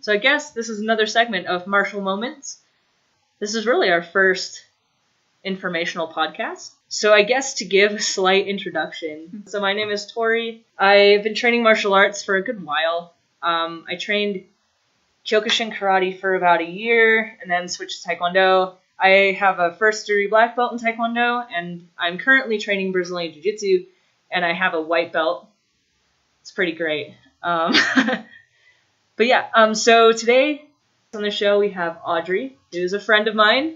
So I guess this is another segment of Martial Moments. This is really our first informational podcast. So I guess to give a slight introduction. So my name is Tori. I've been training martial arts for a good while. I trained Kyokushin karate for about a year and then switched to Taekwondo. I have a first degree black belt in Taekwondo, and I'm currently training Brazilian Jiu-Jitsu, and I have a white belt. It's pretty great. But yeah, so today on the show we have Audrey, who's a friend of mine.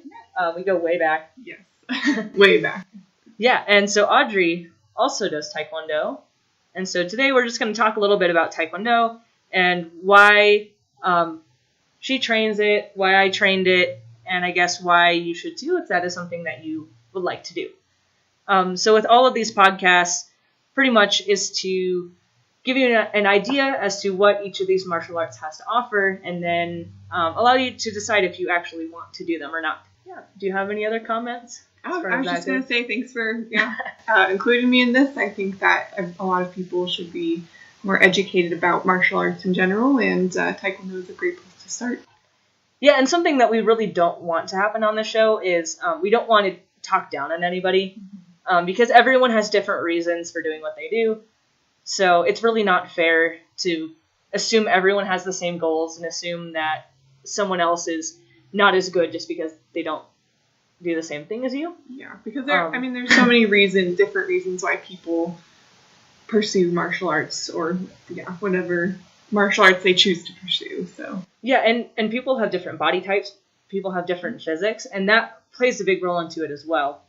We go way back. Yes, way back. Yeah, and so Audrey also does Taekwondo. And so today we're just going to talk a little bit about Taekwondo and why she trains it, why I trained it, and I guess why you should too if that is something that you would like to do. So with all of these podcasts, pretty much is to give you an idea as to what each of these martial arts has to offer, and then allow you to decide if you actually want to do them or not. Yeah. Do you have any other comments? I was just going to say thanks for including me in this. I think that a lot of people should be more educated about martial arts in general, and Taekwondo is a great place to start. Yeah, and something that we really don't want to happen on the show is we don't want to talk down on anybody because everyone has different reasons for doing what they do. So it's really not fair to assume everyone has the same goals and assume that someone else is not as good just because they don't do the same thing as you. Yeah, because there's so many different reasons why people pursue martial arts or whatever martial arts they choose to pursue. So yeah, and people have different body types, people have different physics, and that plays a big role into it as well.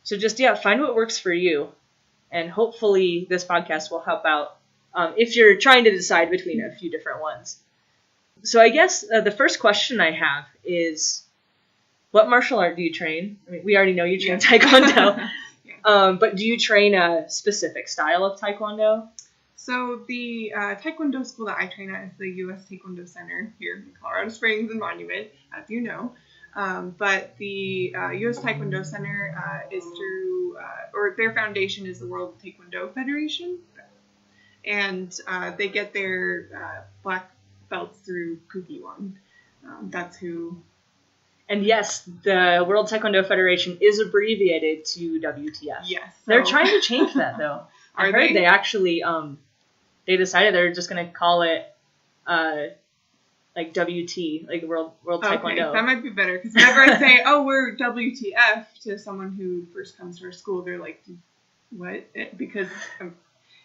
So just find what works for you, and hopefully this podcast will help out if you're trying to decide between a few different ones. So I guess the first question I have is, what martial art do you train? I mean, we already know you train Taekwondo, but do you train a specific style of Taekwondo? So the Taekwondo school that I train at is the U.S. Taekwondo Center here in Colorado Springs and Monument, as you know. But the U.S. Taekwondo Center is through, or their foundation is the World Taekwondo Federation. And they get their black belts through Kukiwon. That's who. And yes, the World Taekwondo Federation is abbreviated to WTF. Yes. They're trying to change that, though. I heard they actually, they decided they're just going to call it, like WT, like World Taekwondo. That might be better, because whenever I say, we're WTF to someone who first comes to our school, they're like, what? Because if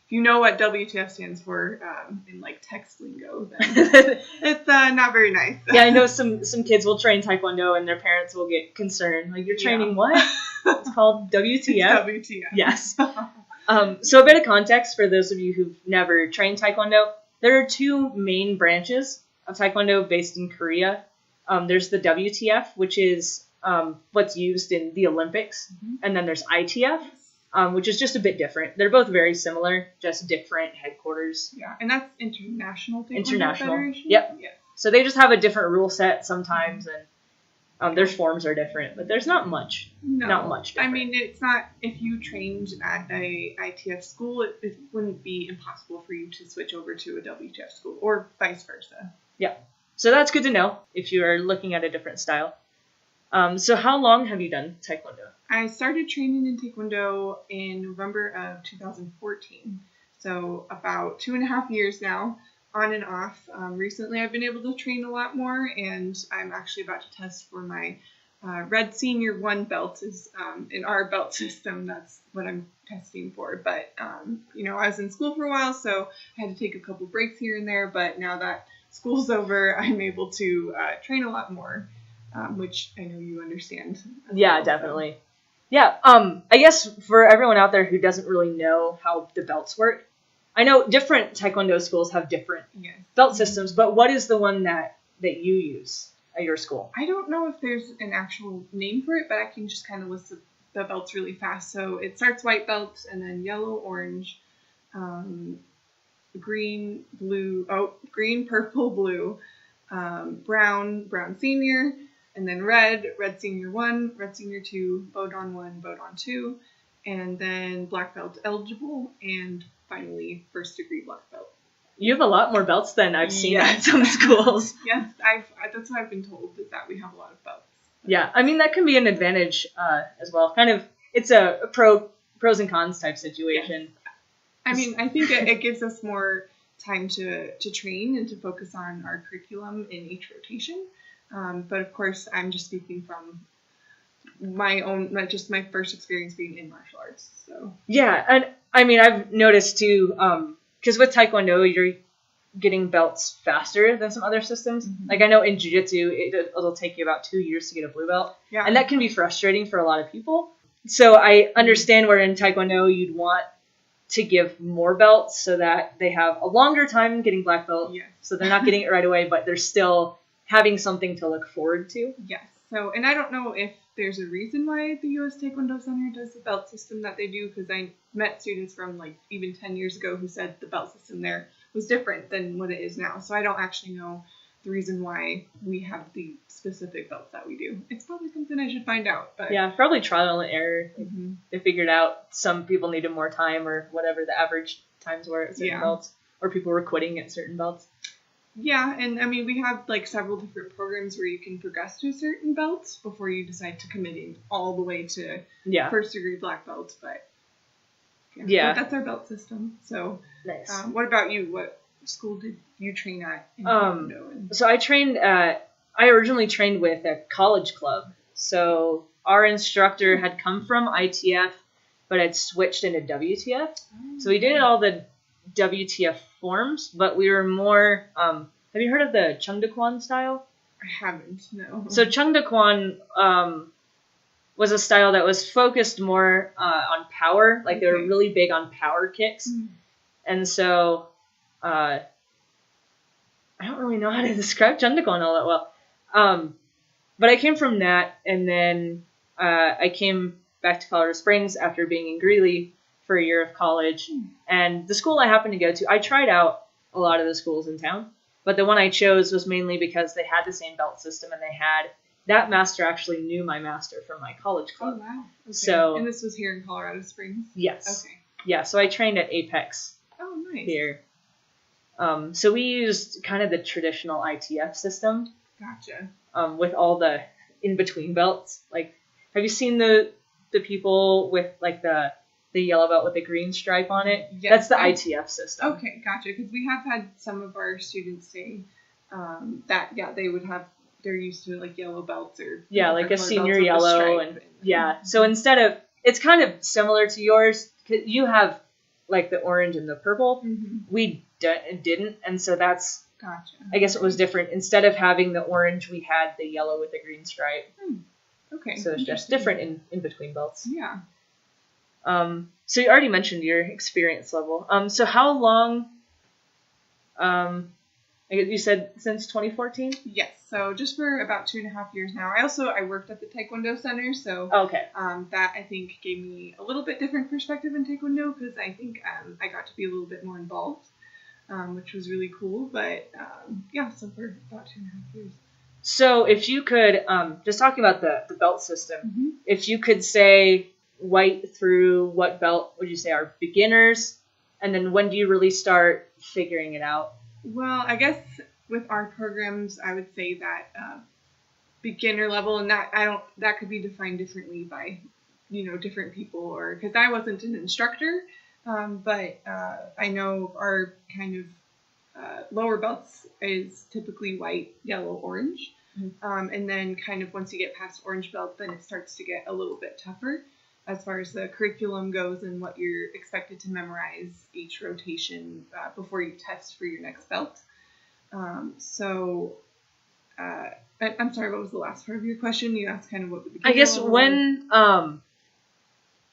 you know what WTF stands for in like text lingo, then it's not very nice. Yeah, I know some kids will train Taekwondo and their parents will get concerned. Like, you're training what? It's called WTF? It's WTF. Yes. So a bit of context for those of you who've never trained Taekwondo. There are two main branches of Taekwondo based in Korea. There's the WTF, which is what's used in the Olympics. Mm-hmm. And then there's ITF, which is just a bit different. They're both very similar, just different headquarters. Yeah, and that's International Taekwondo Federation? Yep. Yeah. So they just have a different rule set sometimes, and their forms are different, but there's not much. No. Not much different. I mean, it's not, if you trained at a ITF school, it wouldn't be impossible for you to switch over to a WTF school, or vice versa. Yeah. So that's good to know if you are looking at a different style. So how long have you done Taekwondo? I started training in Taekwondo in November of 2014. So about 2.5 years now, on and off. Recently I've been able to train a lot more, and I'm actually about to test for my Red Senior 1 belt is in our belt system. That's what I'm testing for. But, I was in school for a while, so I had to take a couple breaks here and there. But now that school's over, I'm able to train a lot more, which I know you understand. Yeah, well, definitely. So. Yeah, I guess for everyone out there who doesn't really know how the belts work, I know different Taekwondo schools have different belt systems, but what is the one that you use at your school? I don't know if there's an actual name for it, but I can just kind of list the belts really fast. So it starts white belt, and then yellow, orange, green, purple, blue, brown senior, and then red Senior 1, Red Senior 2, Bodan 1, Bodan 2, and then black belt eligible, and finally first degree black belt. You have a lot more belts than I've seen Yes. at some schools. Yes, that's what I've been told, is that we have a lot of belts. Yeah, I mean, that can be an advantage as well. Kind of, it's a pros and cons type situation. Yes. I mean, I think it gives us more time to train and to focus on our curriculum in each rotation. But of course, I'm just speaking from my own, not just my first experience being in martial arts. So yeah, and I mean, I've noticed too, because with Taekwondo, you're getting belts faster than some other systems. Mm-hmm. Like I know in Jiu-Jitsu, it'll take you about 2 years to get a blue belt. Yeah. And that can be frustrating for a lot of people. So I understand where in Taekwondo you'd want to give more belts so that they have a longer time getting black belt. Yes. So they're not getting it right away, but they're still having something to look forward to. Yes. So, and I don't know if there's a reason why the U.S. Taekwondo Center does the belt system that they do, because I met students from like even 10 years ago who said the belt system there was different than what it is now. So I don't actually know the reason why we have the specific belts that we do. It's probably something I should find out. But Yeah, probably trial and error. Mm-hmm. They figured out some people needed more time or whatever the average times were at certain belts, or people were quitting at certain belts. Yeah, and I mean, we have like several different programs where you can progress to a certain belt before you decide to commit in all the way to first degree black belt. But but that's our belt system. So nice. What about you? What school did you train at in Taekwondo? So I originally trained with a college club. So our instructor had come from ITF, but had switched into WTF. So we did all the WTF forms, but we were more, have you heard of the Chungdakwon style? I haven't, no. So Chungdakwon was a style that was focused more on power. Like they were really big on power kicks. And so I don't really know how to describe Chungdakwon all that well. But I came from that, and then I came back to Colorado Springs after being in Greeley for a year of college. And the school I happened to go to, I tried out a lot of the schools in town, but the one I chose was mainly because they had the same belt system, and they had that master actually knew my master from my college club. Oh, wow. Okay. So, and this was here in Colorado Springs? Yes. Okay. Yeah, so I trained at Apex. Oh, nice. Here. So we used kind of the traditional ITF system. Gotcha. With all the in-between belts. Like, have you seen the people with like the yellow belt with the green stripe on it? Yes, That's the ITF system. Okay, gotcha. Because we have had some of our students say that they would have, they're used to like yellow belts or like a senior yellow and So instead of, it's kind of similar to yours. You have like the orange and the purple. Mm-hmm. We didn't, and so that's. Gotcha. I guess it was different. Instead of having the orange, we had the yellow with the green stripe. Okay. So it's just different in between belts. Yeah. So you already mentioned your experience level. So how long? You said since 2014? Yes. So just for about 2.5 years now. I worked at the Taekwondo Center, so that I think gave me a little bit different perspective in Taekwondo, because I think I got to be a little bit more involved. Which was really cool, but so for about 2.5 years. So if you could, just talking about the belt system, if you could say white through what belt would you say are beginners, and then when do you really start figuring it out? Well, I guess with our programs, I would say that beginner level, and that could be defined differently by different people, or because I wasn't an instructor. But I know our kind of lower belts is typically white, yellow, orange. And then kind of once you get past orange belt, then it starts to get a little bit tougher as far as the curriculum goes and what you're expected to memorize each rotation before you test for your next belt. I'm sorry, what was the last part of your question? You asked kind of what the beginner I guess level when,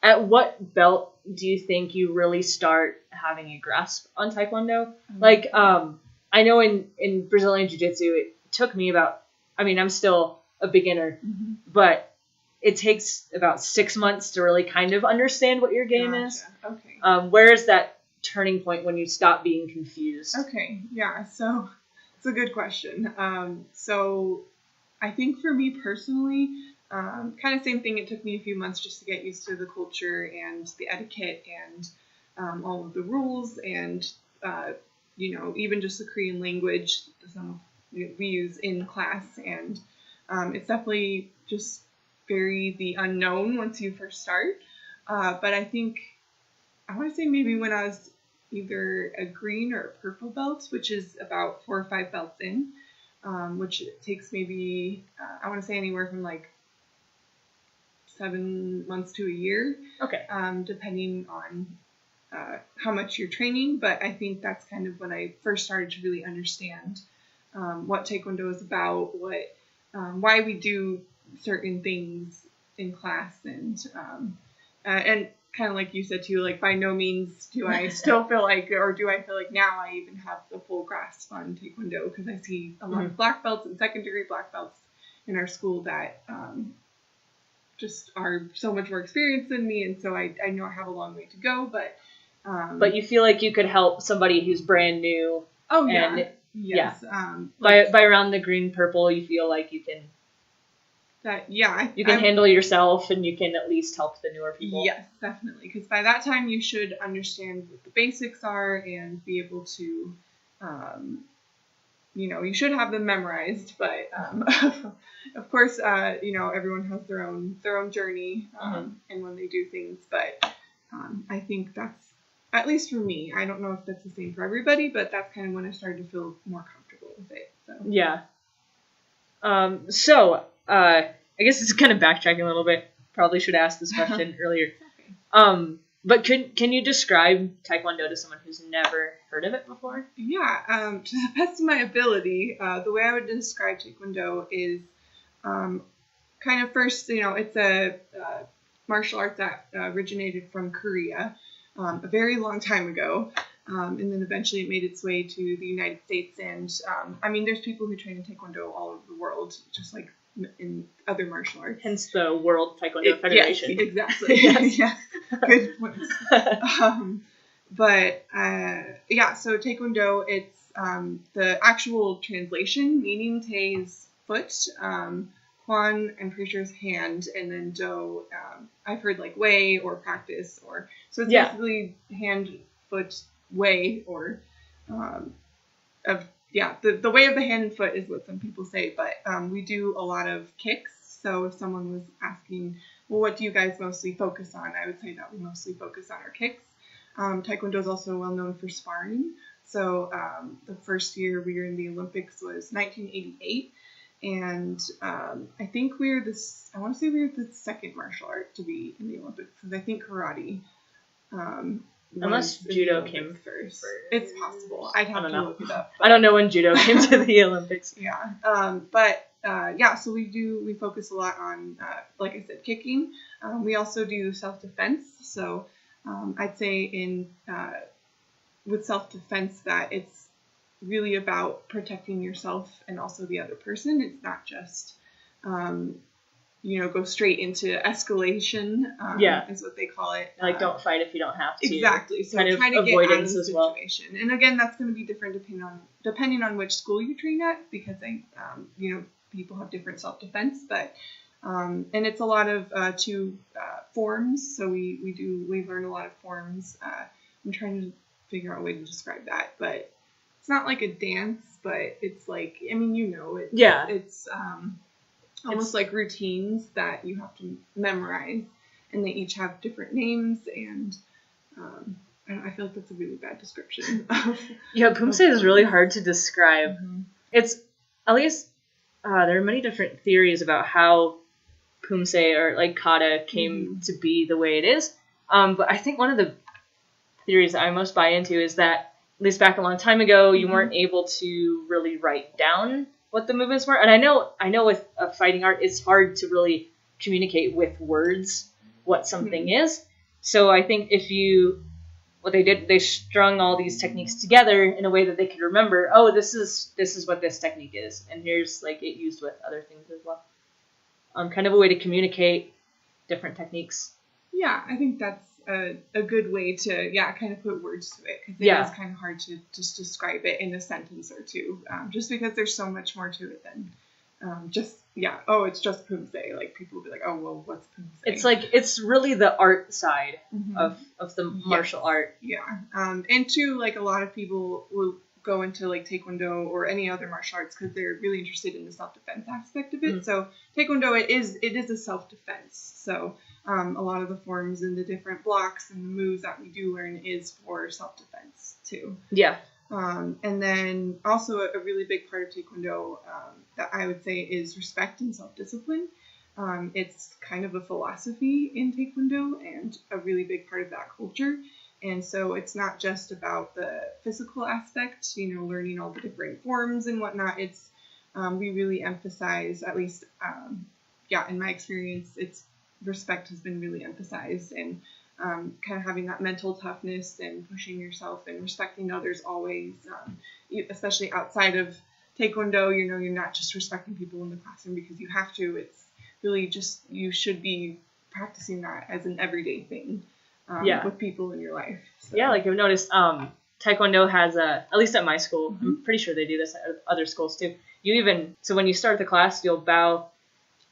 at what belt do you think you really start having a grasp on Taekwondo? Like, I know in Brazilian Jiu-Jitsu, it took me I'm still a beginner, but it takes about 6 months to really kind of understand what your game is. Okay. Where is that turning point when you stop being confused? Okay, yeah, so it's a good question. So I think for me personally, kind of same thing. It took me a few months just to get used to the culture and the etiquette and all of the rules and even just the Korean language, some we use in class, and it's definitely just very the unknown once you first start. But I think I want to say maybe when I was either a green or a purple belt, which is about 4 or 5 belts in, which takes maybe I want to say anywhere from like 7 months to a year. Okay. Depending on how much you're training, but I think that's kind of when I first started to really understand what Taekwondo is about, why we do certain things in class, and kind of like you said too, like by no means do I still feel like, or do I feel like now I even have the full grasp on Taekwondo, because I see a lot of black belts and second degree black belts in our school that just are so much more experienced than me, and so I know I have a long way to go, but you feel like you could help somebody who's brand new. Oh yeah. And, yes. By around the green purple, you feel like you can. You can handle yourself, and you can at least help the newer people. Yes, definitely. Because by that time, you should understand what the basics are and be able to, you should have them memorized. But of course, everyone has their own journey, and when they do things. But I think that's, at least for me, I don't know if that's the same for everybody, but that's kind of when I started to feel more comfortable with it. So. Yeah. I guess it's kind of backtracking a little bit. Probably should ask this question earlier. Okay. But can you describe Taekwondo to someone who's never heard of it before? Yeah. To the best of my ability, the way I would describe Taekwondo is kind of first, it's a martial art that originated from Korea a very long time ago. And then eventually it made its way to the United States. And, there's people who train in Taekwondo all over the world, just like in other martial arts. Hence the World Taekwondo Federation. Yes, exactly. Yeah, good point. So Taekwondo, it's the actual translation, meaning Tae is foot, Kwan, I'm pretty sure is hand, and then Do, I've heard like way or practice, or so it's basically hand, foot, way, or the way of the hand and foot is what some people say, but we do a lot of kicks. So if someone was asking, well, what do you guys mostly focus on? I would say that we mostly focus on our kicks. Taekwondo is also well known for sparring. So the first year we were in the Olympics was 1988. And I think I want to say we were the second martial art to be in the Olympics, because I think karate unless judo came first. It's possible. I'd have to look it up. I don't know when judo came to the Olympics. Yeah. So we focus a lot on, like I said, kicking. We also do self-defense. So I'd say with self-defense that it's really about protecting yourself and also the other person. It's not just, go straight into escalation, is what they call it. Like, don't fight if you don't have to. Exactly. So kind try of to avoidance get out of the as well. situation. And again, that's going to be different depending on which school you train at, because people have different self-defense, but and it's a lot of forms. So we learn a lot of forms. I'm trying to figure out a way to describe that, but it's not like a dance, but it's like, it's almost like routines that you have to memorize, and they each have different names, and I feel like that's a really bad description. Pumse is really hard to describe. Mm-hmm. It's, at least, there are many different theories about how Pumse or like kata came to be the way it is. But I think one of the theories that I most buy into is that, at least back a long time ago, you weren't able to really write down what the movements were. And I know with a fighting art, it's hard to really communicate with words what something is. So I think what they did, they strung all these techniques together in a way that they could remember, oh, this is what this technique is. And here's like it used with other things as well. Kind of a way to communicate different techniques. Yeah, I think that's a good way to, kind of put words to it, because it is kind of hard to just describe it in a sentence or two, just because there's so much more to it than it's just Pumse. Like, people will be like, oh, well, what's Pumse? It's like, it's really the art side of the martial art. Yeah. And too, like, a lot of people go into like Taekwondo or any other martial arts because they're really interested in the self-defense aspect of it. So Taekwondo, it is a self-defense. So a lot of the forms and the different blocks and the moves that we do learn is for self-defense too. Yeah. And then also a really big part of Taekwondo that I would say is respect and self-discipline. It's kind of a philosophy in Taekwondo and a really big part of that culture. And so it's not just about the physical aspect, learning all the different forms and whatnot. It's we really emphasize, at least, in my experience, it's respect has been really emphasized, and kind of having that mental toughness and pushing yourself and respecting others always, especially outside of Taekwondo. You're not just respecting people in the classroom because you have to. It's really just you should be practicing that as an everyday thing. With people in your life. So. Yeah, like I've noticed, Taekwondo has at least at my school, I'm pretty sure they do this at other schools too. So when you start the class, you'll bow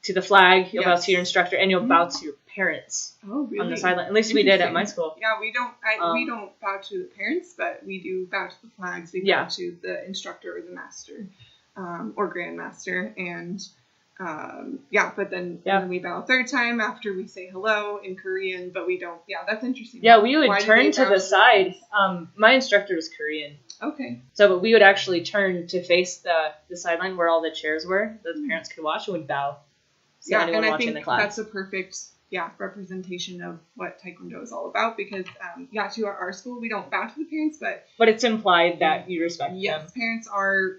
to the flag, you'll bow to your instructor, and you'll bow to your parents on the sideline. At least we did at my school. Yeah, we don't bow to the parents, but we do bow to the flags. We bow to the instructor or the master, or grandmaster, and but then we bow a third time after we say hello in Korean, but we don't. Yeah, that's interesting. Yeah, we would turn to the side. My instructor was Korean. Okay. But we would actually turn to face the sideline where all the chairs were, that the parents could watch, and would bow. And I think that's a perfect representation of what Taekwondo is all about, because to our school we don't bow to the parents, but it's implied that you respect them. Yes, parents are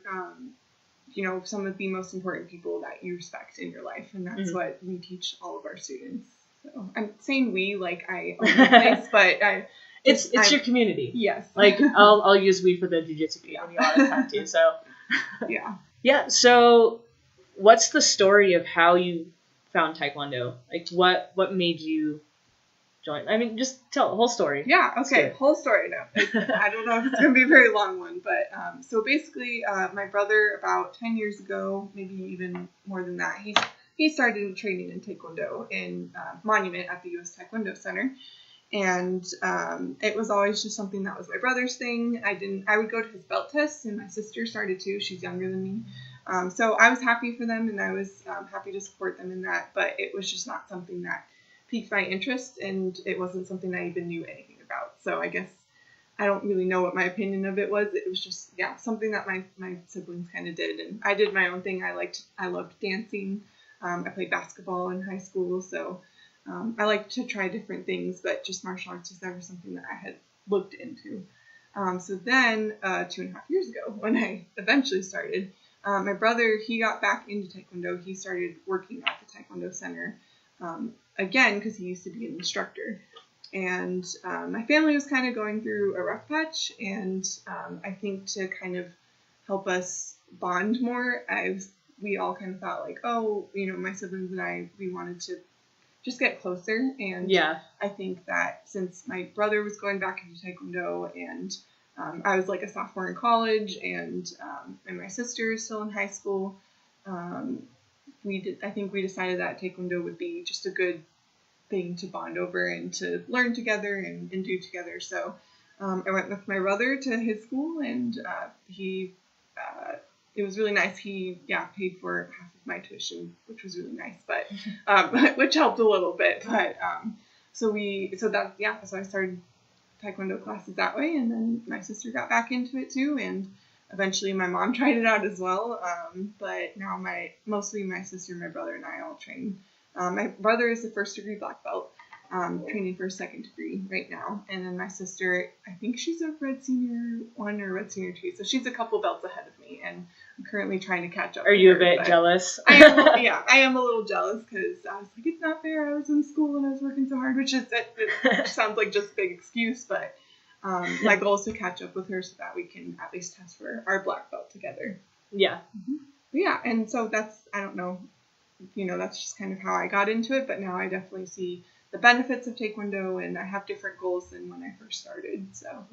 some of the most important people that you respect in your life, and that's what we teach all of our students. So I'm saying we, like I own the place, but it's your community. Yes. Like I'll use we for the jiu-jitsu community a lot of time too. So yeah. So what's the story of how you found Taekwondo? Like what made you join? I mean, just tell the whole story. Yeah, okay, whole story now. I don't know if it's going to be a very long one, but so basically my brother about 10 years ago, maybe even more than that, he started training in Taekwondo in Monument at the U.S. Taekwondo Center. And it was always just something that was my brother's thing. I would go to his belt tests, and my sister started too. She's younger than me. So I was happy for them, and I was happy to support them in that, but it was just not something that piqued my interest, and it wasn't something I even knew anything about. So I guess I don't really know what my opinion of it was. It was just, something that my siblings kind of did, and I did my own thing. I loved dancing. I played basketball in high school, so I like to try different things, but just martial arts was never something that I had looked into. So then 2.5 years ago, when I eventually started, my brother, he got back into Taekwondo. He started working at the Taekwondo Center again, because he used to be an instructor. And my family was kind of going through a rough patch, and I think to kind of help us bond more, we all kind of thought like, my siblings and I, we wanted to just get closer. And I think that since my brother was going back into Taekwondo, and I was like a sophomore in college, and my sister is still in high school, I think we decided that Taekwondo would be just a good thing to bond over and to learn together and do together. So I went with my brother to his school, and it was really nice. He paid for half of my tuition, which was really nice, but which helped a little bit. But so I started Taekwondo classes that way, and then my sister got back into it too, and eventually my mom tried it out as well. But now mostly my sister, my brother, and I all train. My brother is a first degree black belt, training for a second degree right now. And then my sister, I think she's a red senior 1 or red senior 2. So she's a couple belts ahead of me, and I'm currently trying to catch up. Are you a bit jealous? I am a little jealous, because I was like, it's not fair. I was in school and I was working so hard, which it sounds like just a big excuse, but my goal is to catch up with her so that we can at least test for our black belt together. Yeah. Mm-hmm. But and so that's, I don't know, that's just kind of how I got into it, but now I definitely see the benefits of Taekwondo, and I have different goals than when I first started. So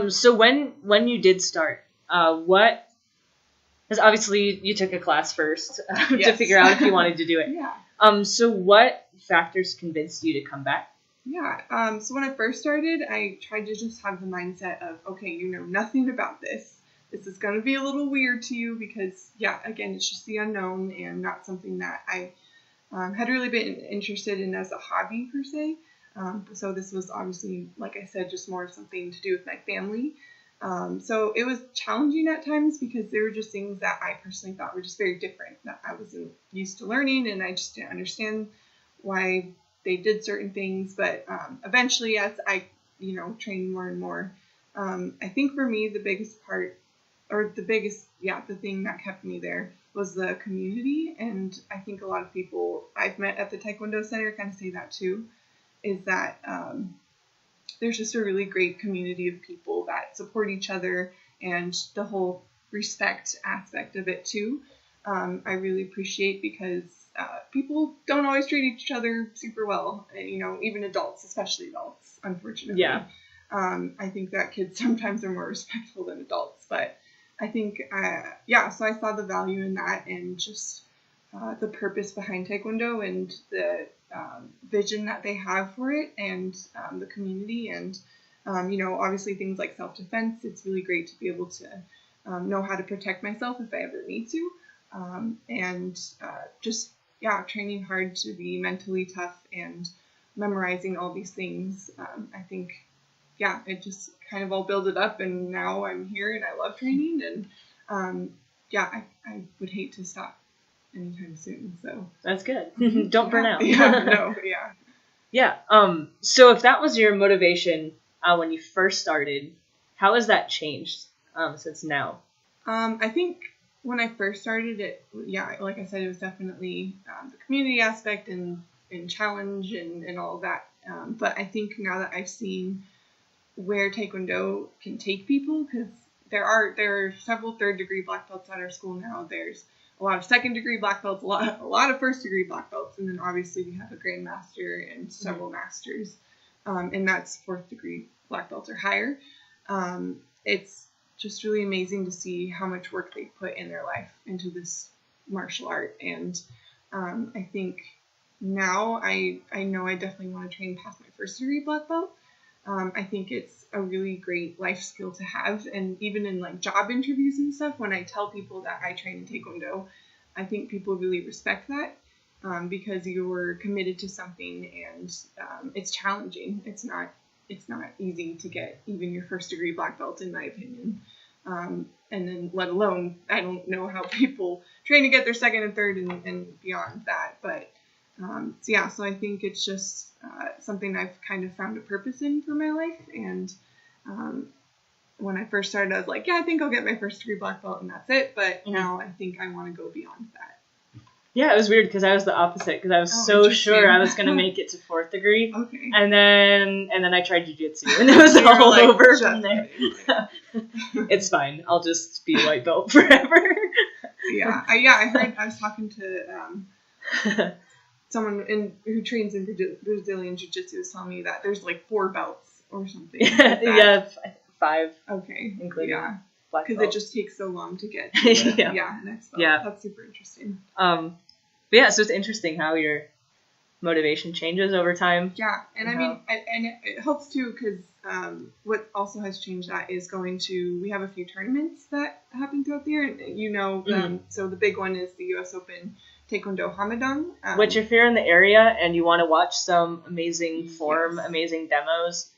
so when you did start, because obviously you took a class first to figure out if you wanted to do it. So what factors convinced you to come back? So when I first started, I tried to just have the mindset of, okay, you know nothing about this. this is going to be a little weird to you because, yeah, again, it's just the unknown and not something that I had really been interested in as a hobby per se. So this was obviously, like I said, just more of something to do with my family. So it was challenging at times because there were just things that I personally thought were just very different that I wasn't used to learning, and I just didn't understand why they did certain things. But eventually, as I, trained more and more, I think for me, the thing that kept me there was the community. And I think a lot of people I've met at the Taekwondo Center kind of say that too, is that there's just a really great community of people that support each other, and the whole respect aspect of it too. I really appreciate because people don't always treat each other super well, even adults, especially adults, unfortunately. Yeah. I think that kids sometimes are more respectful than adults, but I think, so I saw the value in that, and just the purpose behind Taekwondo and the vision that they have for it, and the community, and obviously things like self-defense. It's really great to be able to know how to protect myself if I ever need to, and training hard to be mentally tough and memorizing all these things. I think it just kind of all built up, and now I'm here and I love training, and I would hate to stop anytime soon. So that's good. Don't burn out. Yeah. So if that was your motivation when you first started, how has that changed since now? I think when I first started it, like I said, it was definitely the community aspect and challenge and all of that. But I think now that I've seen where Taekwondo can take people, because there are several third-degree black belts at our school now. There's a lot of second-degree black belts, a lot of first-degree black belts, and then obviously we have a grandmaster and several masters, and that's fourth-degree black belts or higher. It's just really amazing to see how much work they put in their life into this martial art, and I think now I know I definitely want to train past my first-degree black belt. I think it's a really great life skill to have, and even in like job interviews and stuff, when I tell people that I train in Taekwondo, I think people really respect that, because you're committed to something, and it's challenging. It's not easy to get even your first degree black belt, in my opinion, and then let alone, I don't know how people train to get their second and third and beyond that, but so I think it's just something I've kind of found a purpose in for my life. And when I first started, I was like, I think I'll get my first degree black belt and that's it. But now I think I want to go beyond that. Yeah, it was weird because I was the opposite, because I was so sure I was going to make it to fourth degree. Okay. And then I tried jiu-jitsu, and it was all like, over from there. It's fine. I'll just be a white belt forever. I heard, I was talking to someone who trains in Brazilian jiu-jitsu was telling me that there's like 4 belts or something. Yeah, 5. Okay. Including black because belt. it just takes so long to get to the, next belt. Yeah. That's super interesting. So it's interesting how your motivation changes over time. Yeah, and I mean, and it helps too, because what also has changed that is we have a few tournaments that happen throughout the year, and so the big one is the U.S. Open Taekwondo Hamadang. Which, if you're in the area and you want to watch some amazing amazing demos,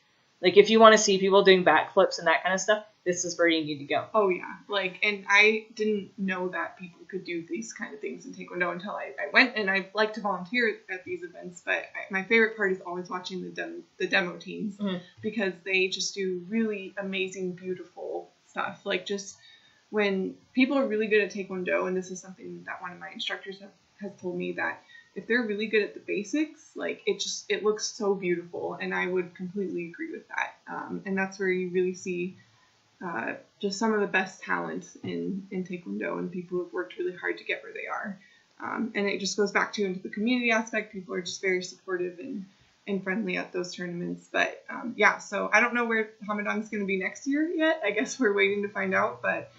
like if you want to see people doing backflips and that kind of stuff, this is where you need to go. Oh yeah, and I didn't know that people could do these kind of things in Taekwondo until I went, and I like to volunteer at these events, but my favorite part is always watching the demo teams, because they just do really amazing, beautiful stuff. Like, just when people are really good at Taekwondo, and this is something that one of my instructors has told me, that if they're really good at the basics, like it looks so beautiful, and I would completely agree with that. And that's where you really see just some of the best talent in Taekwondo, and people who've worked really hard to get where they are. And it just goes back into the community aspect. People are just very supportive and friendly at those tournaments. But so I don't know where Hamadang's going to be next year yet. I guess we're waiting to find out. But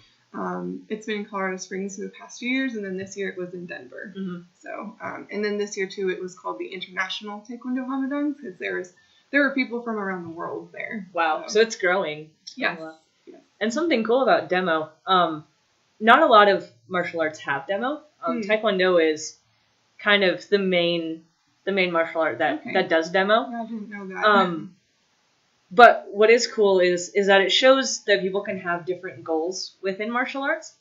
it's been in Colorado Springs for the past few years, and then this year it was in Denver. So and then this year too, it was called the International Taekwondo Hamadang, because there were people from around the world there. Wow, so it's growing. Yes. Oh, wow. Yes. And something cool about demo, not a lot of martial arts have demo. Taekwondo is kind of the main martial art that does demo. Yeah, I didn't know that. But what is cool is that it shows that people can have different goals within martial arts.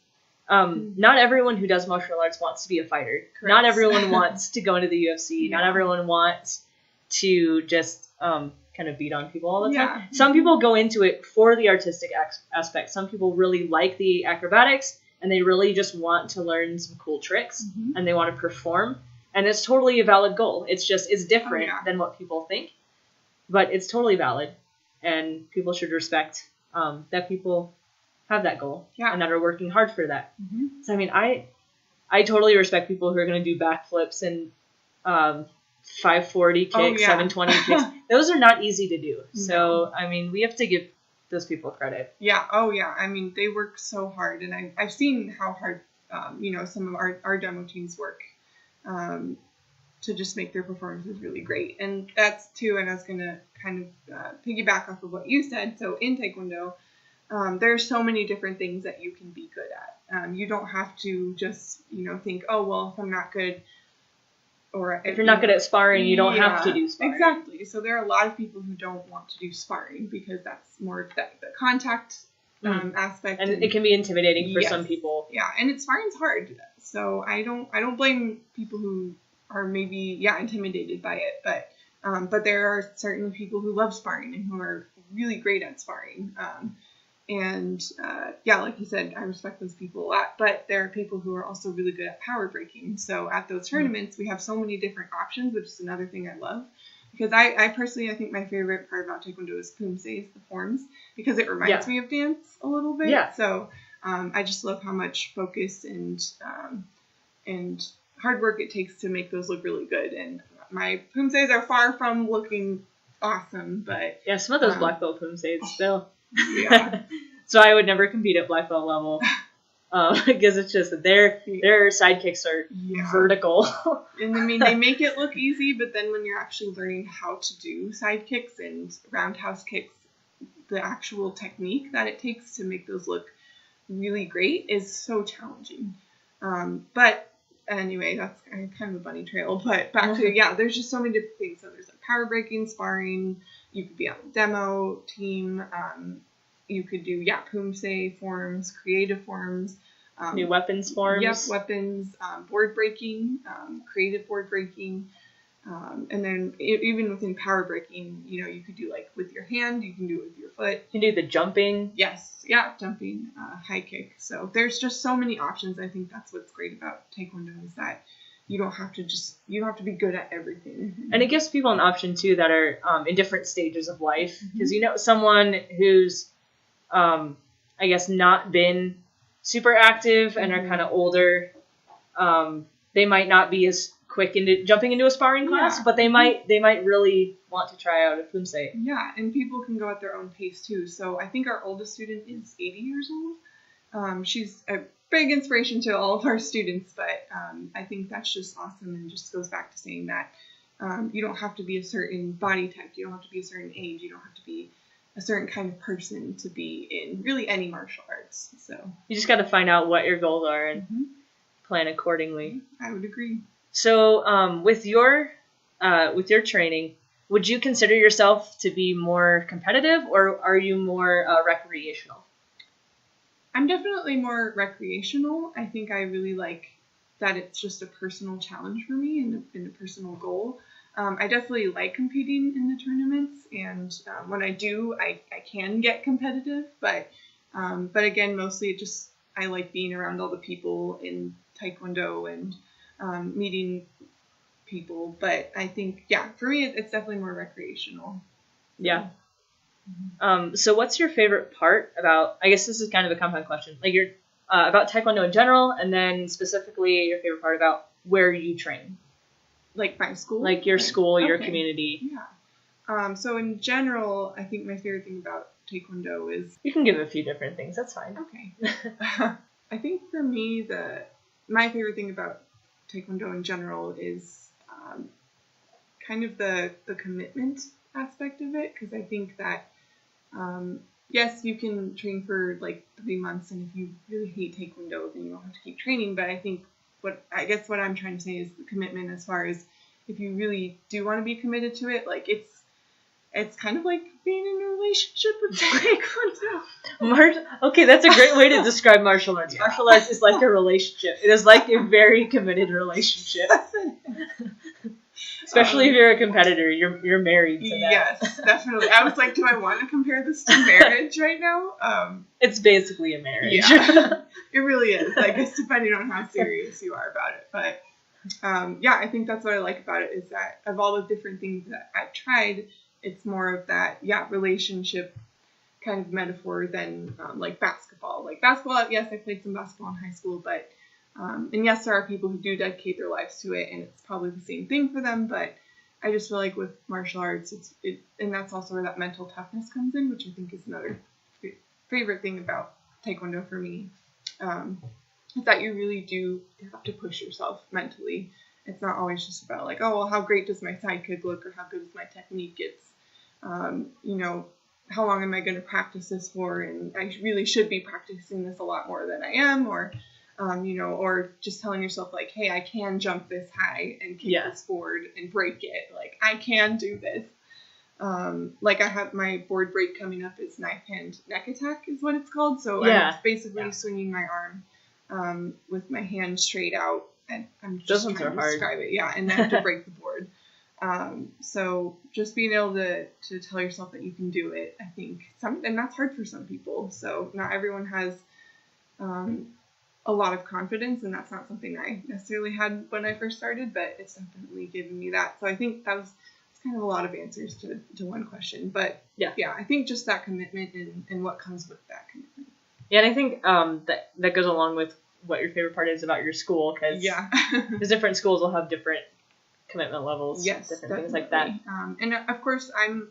Not everyone who does martial arts wants to be a fighter. Correct. Not everyone wants to go into the UFC. Yeah. Not everyone wants to just kind of beat on people all the time. Yeah. Some people go into it for the artistic aspect. Some people really like the acrobatics, and they really just want to learn some cool tricks, and they want to perform. And it's totally a valid goal. It's different than what people think, but it's totally valid, and people should respect that people have that goal and that are working hard for that. So I mean, I totally respect people who are going to do backflips and 540 kicks, 720 kicks. Those are not easy to do. So I mean, we have to give those people credit. Yeah. Oh yeah. I mean, they work so hard, and I've seen how hard some of our demo teams work to just make their performances really great. And that's too. And I was gonna kind of piggyback off of what you said. So in Taekwondo, there's so many different things that you can be good at. You don't have to just, think, oh, well, if I'm not good, or if you're not good at sparring, you don't have to do sparring. Exactly. So there are a lot of people who don't want to do sparring because that's more the contact aspect. And it can be intimidating for some people. Yeah, and sparring's hard. So I don't blame people who are maybe, intimidated by it. But there are certainly people who love sparring and who are really great at sparring. Like you said, I respect those people a lot, but there are people who are also really good at power breaking. So at those tournaments, we have so many different options, which is another thing I love. Because I personally, I think my favorite part about Taekwondo is Pumse, the forms, because it reminds me of dance a little bit. Yeah. So I just love how much focus and hard work it takes to make those look really good. And my Pumses are far from looking awesome, but... Yeah, some of those black belt Pumses still... Yeah. So I would never compete at black belt level because it's just that their side kicks are vertical. And I mean, they make it look easy, but then when you're actually learning how to do side kicks and roundhouse kicks, the actual technique that it takes to make those look really great is so challenging. But anyway, that's kind of a bunny trail. But back to, there's just so many different things. So there's like power breaking, sparring. You could be on the demo team. You could do, Pumse forms, creative forms. New weapons forms. Yep, weapons, board breaking, creative board breaking. And then even within power breaking, you could do like with your hand, you can do it with your foot. You can do the jumping. Yes, jumping, high kick. So there's just so many options. I think that's what's great about Taekwondo is that you don't have to be good at everything. And it gives people an option too that are in different stages of life. Because someone who's, I guess, not been super active and are kind of older, they might not be as quick into jumping into a sparring class, but they might really want to try out a Pumse. Yeah, and people can go at their own pace too. So I think our oldest student is 80 years old. She's a big inspiration to all of our students, but I think that's just awesome and just goes back to saying that you don't have to be a certain body type, you don't have to be a certain age, you don't have to be a certain kind of person to be in really any martial arts. So you just got to find out what your goals are and plan accordingly. I would agree. So with your training, would you consider yourself to be more competitive, or are you more recreational? I'm definitely more recreational. I think I really like that it's just a personal challenge for me and a personal goal. I definitely like competing in the tournaments, and when I do, I can get competitive, but again, mostly I like being around all the people in Taekwondo and meeting people, but I think, for me, it's definitely more recreational. Yeah. So what's your favorite part about, I guess this is kind of a compound question, like about Taekwondo in general, and then specifically your favorite part about where you train? Like my school? Like your school, your community. Yeah. So in general, I think my favorite thing about Taekwondo is... You can give a few different things, that's fine. Okay. I think for me, my favorite thing about Taekwondo in general is kind of the commitment aspect of it, because I think that yes, you can train for like 3 months, and if you really hate Taekwondo, then you don't have to keep training. But I think what I'm trying to say is the commitment, as far as if you really do want to be committed to it, like it's kind of like being in a relationship with Taekwondo. Okay, that's a great way to describe martial arts. Yeah. Martial arts is like a relationship. It is like a very committed relationship. Especially if you're a competitor, you're married to that. Yes, definitely. I was like, do I want to compare this to marriage right now? It's basically a marriage. Yeah, it really is. I guess depending on how serious you are about it. But yeah, I think that's what I like about it, is that of all the different things that I've tried, it's more of that, relationship kind of metaphor than like basketball. Like basketball, yes, I played some basketball in high school, but and yes, there are people who do dedicate their lives to it, and it's probably the same thing for them. But I just feel like with martial arts, and that's also where that mental toughness comes in, which I think is another favorite thing about Taekwondo for me, is that you really do have to push yourself mentally. It's not always just about like, oh, well, how great does my side kick look, or how good is my technique? It's, how long am I going to practice this for? And I really should be practicing this a lot more than I am, or, or just telling yourself like, hey, I can jump this high and kick this forward and break it. Like, I can do this. Like I have my board break coming up is knife hand neck attack is what it's called. So I'm basically swinging my arm with my hand straight out. And I'm just trying to describe it. Yeah, and then to break the board. So just being able to tell yourself that you can do it, I think, and that's hard for some people. So not everyone has a lot of confidence, and that's not something I necessarily had when I first started, but it's definitely given me that. So I think it's kind of a lot of answers to one question. But yeah, I think just that commitment and what comes with that commitment. Yeah, and I think that goes along with what your favorite part is about your school, because the different schools will have different commitment levels, different definitely. Things like that. And of course, I'm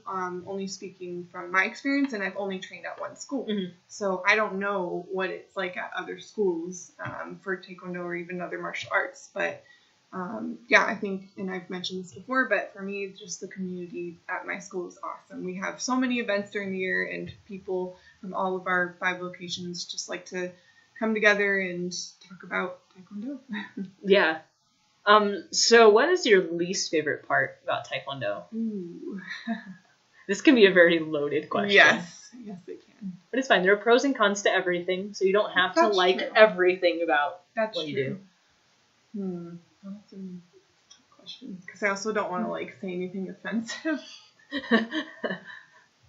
only speaking from my experience, and I've only trained at one school, so I don't know what it's like at other schools for Taekwondo or even other martial arts. But I think, and I've mentioned this before, but for me, just the community at my school is awesome. We have so many events during the year, and people from all of our 5 locations just like to come together and talk about Taekwondo. Yeah. So what is your least favorite part about Taekwondo? Ooh. This can be a very loaded question. Yes, it can. But it's fine. There are pros and cons to everything, so you don't have to like everything about what you do. Well, that's some tough questions, because I also don't want to say anything offensive.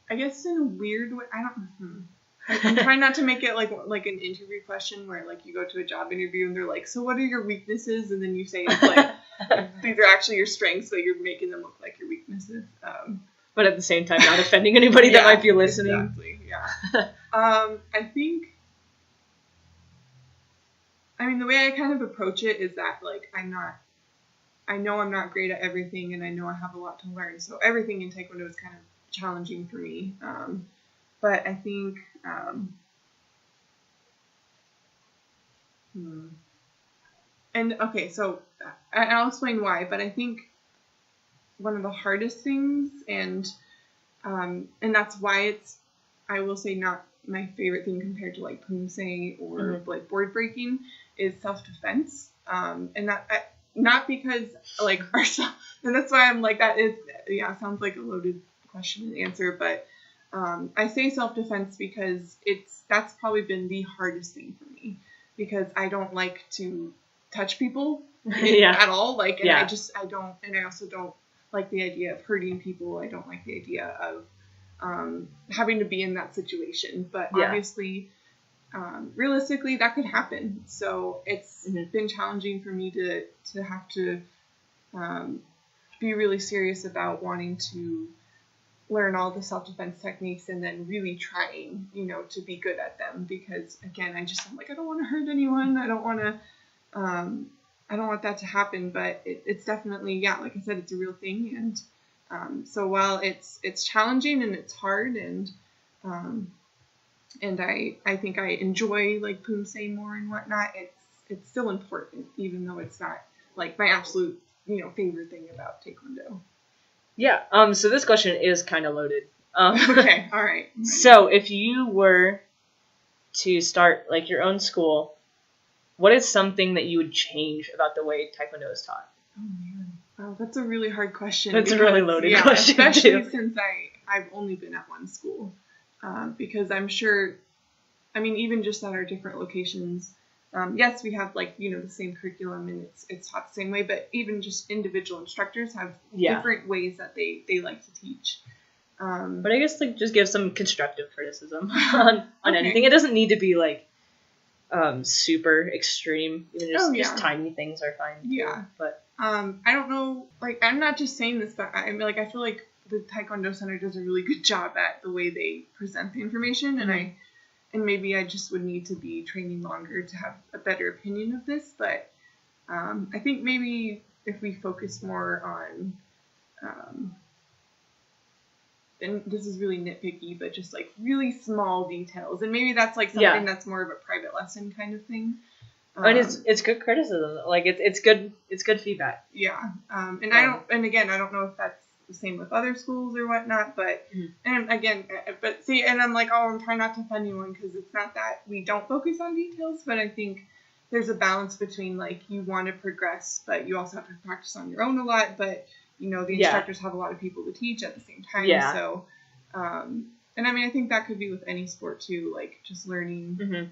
I guess in a weird way, I don't. I'm trying not to make it like an interview question where you go to a job interview and they're like, so what are your weaknesses? And then you say it's like these are actually your strengths, but you're making them look like your weaknesses. But at the same time, not offending anybody that might be listening. Exactly. Yeah. I think. I mean, the way I kind of approach it is that I know I'm not great at everything, and I know I have a lot to learn. So everything in Taekwondo is kind of challenging for me. But I think, and okay, so I'll explain why, but I think one of the hardest things, and that's why it's, I will say, not my favorite thing compared to Poomsae or board breaking, is self-defense. And that, not because ourselves, and that's why I'm that is, sounds like a loaded question to answer, but I say self-defense because that's probably been the hardest thing for me, because I don't like to touch people at all. And I don't, and I also don't like the idea of hurting people. I don't like the idea of having to be in that situation. But obviously, realistically, that could happen. So it's been challenging for me to have to be really serious about wanting to learn all the self-defense techniques and then really trying, to be good at them, because again, I'm I don't want to hurt anyone. I don't want that to happen, but it's definitely, like I said, it's a real thing. And so while it's challenging and it's hard, and I think I enjoy Poomsae more and whatnot, it's still important, even though it's not my absolute, favorite thing about Taekwondo. Yeah, so this question is kind of loaded. Okay, all right. So if you were to start like your own school, what is something that you would change about the way Taekwondo is taught? Oh man, wow, that's a really hard question. That's a really loaded question, especially too. since I've only been at one school, because I'm sure, I mean, even just at our different locations, yes, we have like the same curriculum and it's taught the same way, but even just individual instructors have different ways that they like to teach. But I guess like just give some constructive criticism on anything. It doesn't need to be like super extreme. Even just tiny things are fine. Yeah. Too, but I don't know. Like, I'm not just saying this, but I feel like the Taekwondo Center does a really good job at the way they present the information, mm-hmm. and maybe I just would need to be training longer to have a better opinion of this. But I think maybe if we focus more on and this is really nitpicky, but just like really small details, and maybe that's like something that's more of a private lesson kind of thing. And it's good criticism, like it's good feedback. Yeah, and I don't know if that's the same with other schools or whatnot, but and again, but see, and I'm like, I'm trying not to offend anyone because it's not that we don't focus on details, but I think there's a balance between like you want to progress, but you also have to practice on your own a lot, but the instructors have a lot of people to teach at the same time. Yeah. So, and I mean, I think that could be with any sport too, like just learning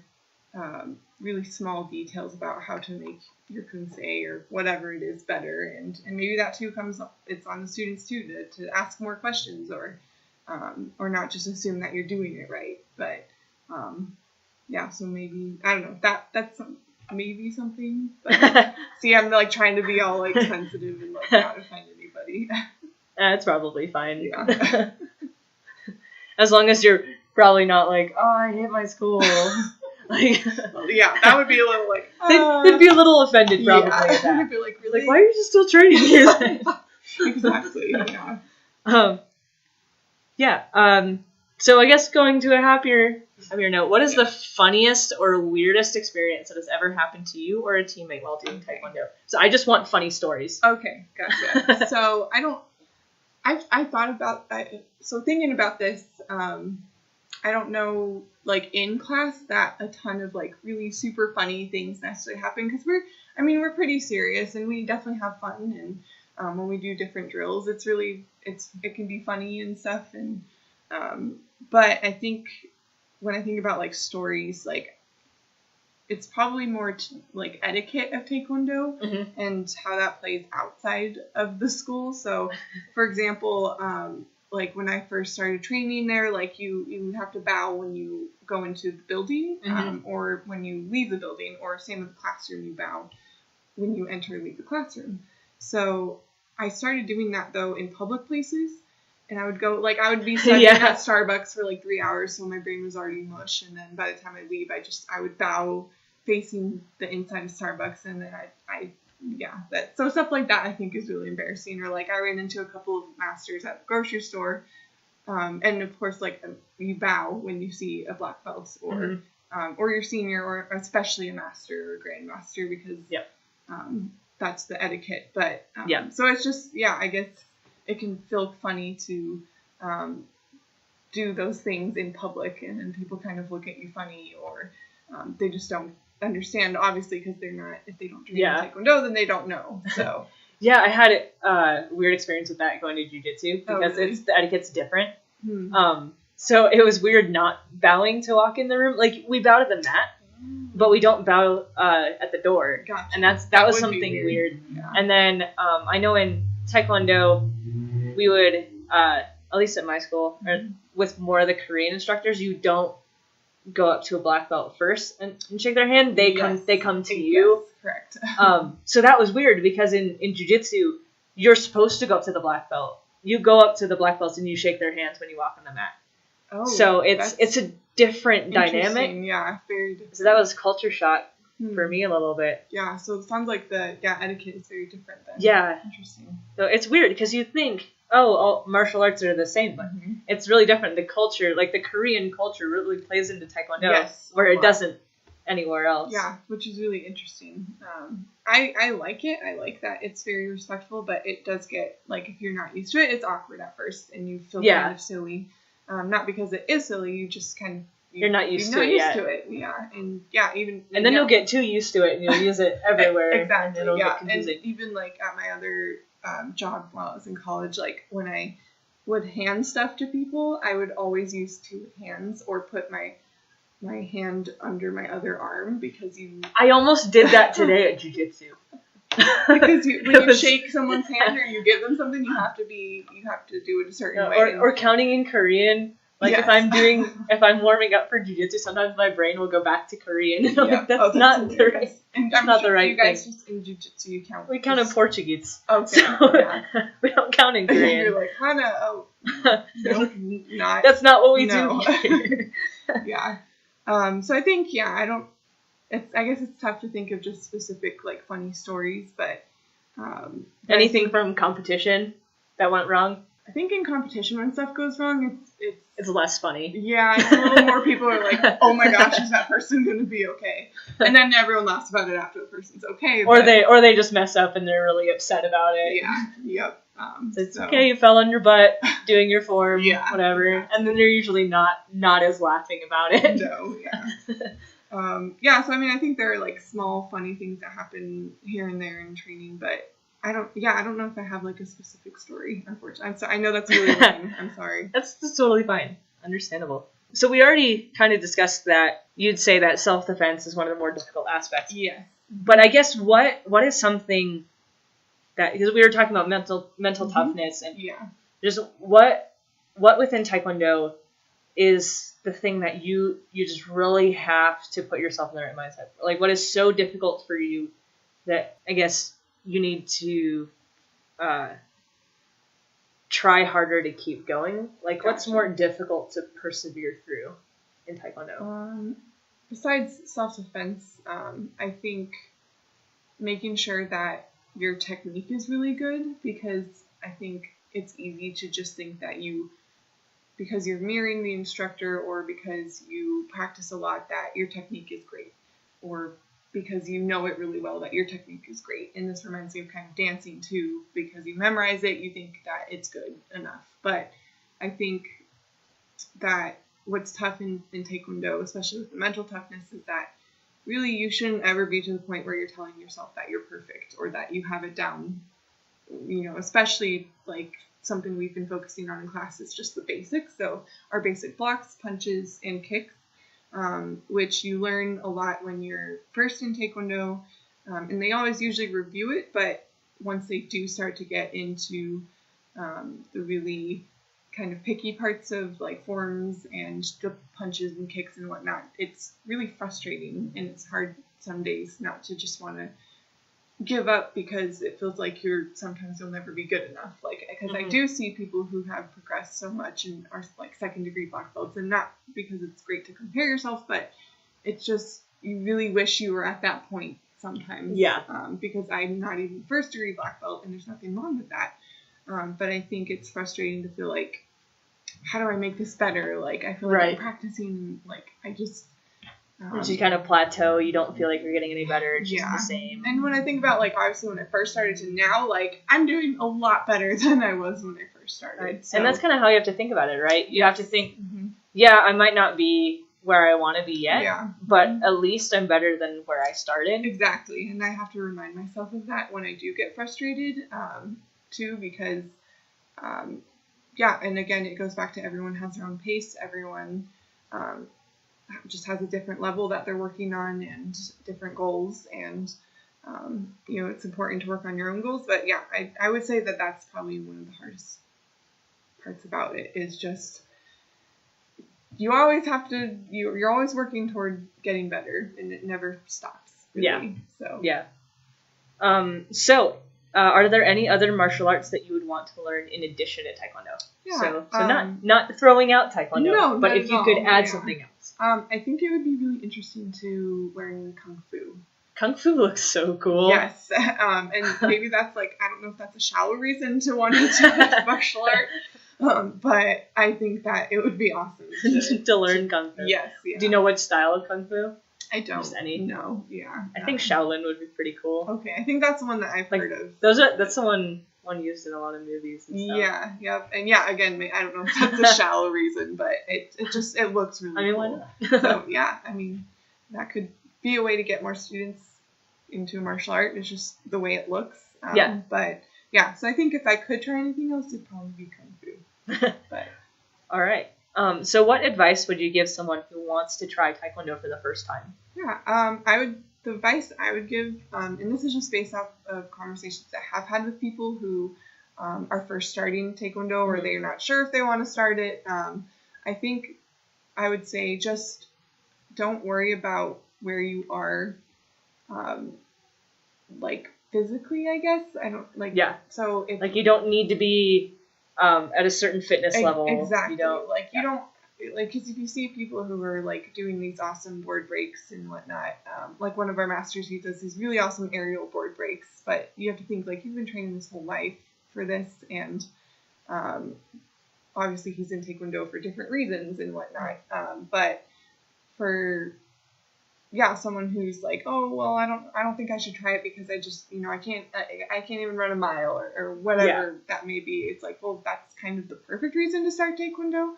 really small details about how to make your kunsei or whatever it is better. And maybe that too it's on the students too to ask more questions or not just assume that you're doing it right. But, so maybe, I don't know, that's maybe something, but see, I'm like trying to be all like sensitive and like not offend anybody. That's probably fine. Yeah. As long as you're probably not like, oh, I hate my school. Like, well, yeah, that would be a little like they'd be a little offended probably. Yeah, at that. I'd be like, really? Like, why are you still training here? Exactly. Yeah. So I guess going to a happier note, what is the funniest or weirdest experience that has ever happened to you or a teammate while doing Taekwondo? So I just want funny stories. Okay, gotcha. So I thought about so thinking about this, I don't know, like in class that a ton of like really super funny things necessarily happen because we're pretty serious and we definitely have fun, and when we do different drills, it can be funny and stuff, and but I think when I think about like stories, like it's probably more like etiquette of Taekwondo and how that plays outside of the school. So, for example, like when I first started training there, like you have to bow when you go into the building, or when you leave the building, or same with the classroom, you bow when you enter and leave the classroom. So I started doing that though in public places, and I would be studying at Starbucks for like 3 hours, so my brain was already mush, and then by the time I leave, I would bow facing the inside of Starbucks, and then so stuff like that I think is really embarrassing. Or like I ran into a couple of masters at the grocery store, and of course like you bow when you see a black belt or your senior, or especially a master or a grandmaster, because that's the etiquette. But so it's just I guess it can feel funny to do those things in public, and then people kind of look at you funny, or they just don't understand, obviously, because if they don't train Taekwondo, then they don't know. So I had a weird experience with that going to jiu-jitsu because the etiquette's different. So it was weird not bowing to walk in the room. Like we bow to the mat, but we don't bow at the door. Gotcha. And that was something weird. Yeah. And then I know in Taekwondo we would at least at my school, or with more of the Korean instructors, you don't go up to a black belt first and shake their hand. They come to you. Yes, correct. So that was weird because in jiu-jitsu, you're supposed to go up to the black belt. You go up to the black belts and you shake their hands when you walk on the mat. Oh, so it's a different dynamic. Yeah, very different. So that was culture shock for me a little bit. Yeah, so it sounds like the etiquette is very different then. Yeah. Interesting. So it's weird because you think, all martial arts are the same, but it's really different. The culture, like the Korean culture, really plays into Taekwondo, where it doesn't anywhere else. Yeah, which is really interesting. I like it. I like that it's very respectful, but it does get, like, if you're not used to it, it's awkward at first, and you feel kind of silly. Not because it is silly, you just you're not used to it yet. Yeah, and then you'll get too used to it, and you'll use it everywhere. Exactly. And it'll get and confusing. even like at my other job while I was in college, like when I would hand stuff to people, I would always use two hands or put my hand under my other arm because I almost did that today at jiu-jitsu. Because when you shake someone's hand or you give them something, you have to do it a certain way. Or counting in Korean. Like if I'm warming up for jiu-jitsu, sometimes my brain will go back to Korean. And I'm like, that's not the right. That's not the right you guys thing. Just in jiu-jitsu, you count. We count in Portuguese. Okay. So we don't count in Korean. You're like, Hana, no, not. That's not what we do here. Yeah. So I think, I guess it's tough to think of just specific like funny stories, but anything from competition that went wrong. I think in competition when stuff goes wrong, it's less funny. Yeah, it's a little more people are like, oh my gosh, is that person going to be okay? And then everyone laughs about it after the person's okay. Or they just mess up and they're really upset about it. Yeah, yep. It's okay, you fell on your butt doing your form, whatever. Exactly. And then they're usually not as laughing about it. No, yeah. So I mean, I think there are like small funny things that happen here and there in training, but I don't know if I have like a specific story, unfortunately. I know that's really lame. I'm sorry. That's totally fine. Understandable. So we already kind of discussed that you'd say that self-defense is one of the more difficult aspects. Yeah. But I guess what is something that, because we were talking about mental toughness and just what within Taekwondo is the thing that you just really have to put yourself in the right mindset? Like what is so difficult for you that I guess you need to try harder to keep going? Like, what's more difficult to persevere through in Taekwondo? Besides self-defense, I think making sure that your technique is really good, because I think it's easy to just think that because you're mirroring the instructor or because you practice a lot, that your technique is great, or because you know it really well that your technique is great. And this reminds me of kind of dancing too, because you memorize it, you think that it's good enough. But I think that what's tough in Taekwondo, especially with the mental toughness, is that really you shouldn't ever be to the point where you're telling yourself that you're perfect or that you have it down. Especially like something we've been focusing on in class is just the basics. So our basic blocks, punches, and kicks. Which you learn a lot when you're first in Taekwondo, and they always usually review it, but once they do start to get into the really kind of picky parts of like forms and the punches and kicks and whatnot, it's really frustrating, and it's hard some days not to just want to give up because it feels like sometimes you'll never be good enough. Like, because I do see people who have progressed so much and are like second-degree black belts, and not because it's great to compare yourself, but it's just you really wish you were at that point sometimes. Yeah. Because I'm not even first-degree black belt, and there's nothing wrong with that. But I think it's frustrating to feel like, how do I make this better? Like, I feel like I'm practicing, like, I just... you kind of plateau. You don't feel like you're getting any better. It's just the same. And when I think about, like, obviously when I first started to now, like, I'm doing a lot better than I was when I first started. Right. So. And that's kind of how you have to think about it, right? You have to think, I might not be where I want to be yet, but at least I'm better than where I started. Exactly. And I have to remind myself of that when I do get frustrated, too, because, and again, it goes back to everyone has their own pace. Everyone, just has a different level that they're working on and different goals, and it's important to work on your own goals. But I would say that that's probably one of the hardest parts about it, is just you always have to you're always working toward getting better, and it never stops really. So are there any other martial arts that you would want to learn in addition to Taekwondo? So not throwing out Taekwondo, but if you could add something else. I think it would be really interesting to learn Kung Fu. Kung Fu looks so cool. Yes. And maybe that's like, I don't know if that's a shallow reason to want to do martial art, but I think that it would be awesome to learn Kung Fu. Yes. Yeah. Do you know what style of Kung Fu? I don't. Just any? No. Yeah. I think Shaolin would be pretty cool. Okay. I think that's the one that I've heard of. That's the one one used in a lot of movies and stuff. Yeah, yep. And yeah, again, I don't know if that's a shallow reason, but it looks really cool. Why not? So yeah, I mean, that could be a way to get more students into martial art. It's just the way it looks. Yeah. But yeah, so I think if I could try anything else, it'd probably be Kung Fu. But all right. So what advice would you give someone who wants to try Taekwondo for the first time? Yeah, the advice I would give, and this is just based off of conversations I have had with people who are first starting Taekwondo or they're not sure if they want to start it. I think I would say just don't worry about where you are, like physically, I guess. I don't like. Yeah. So if like you don't need to be at a certain fitness level. Exactly. You don't you don't. Like, because if you see people who are, like, doing these awesome board breaks and whatnot, like one of our masters, he does these really awesome aerial board breaks, but you have to think, like, he's been training his whole life for this, and obviously he's in Taekwondo for different reasons and whatnot, but for, someone who's like, oh, well, I don't think I should try it because I just, I can't even run a mile or whatever that may be. It's like, well, that's kind of the perfect reason to start Taekwondo.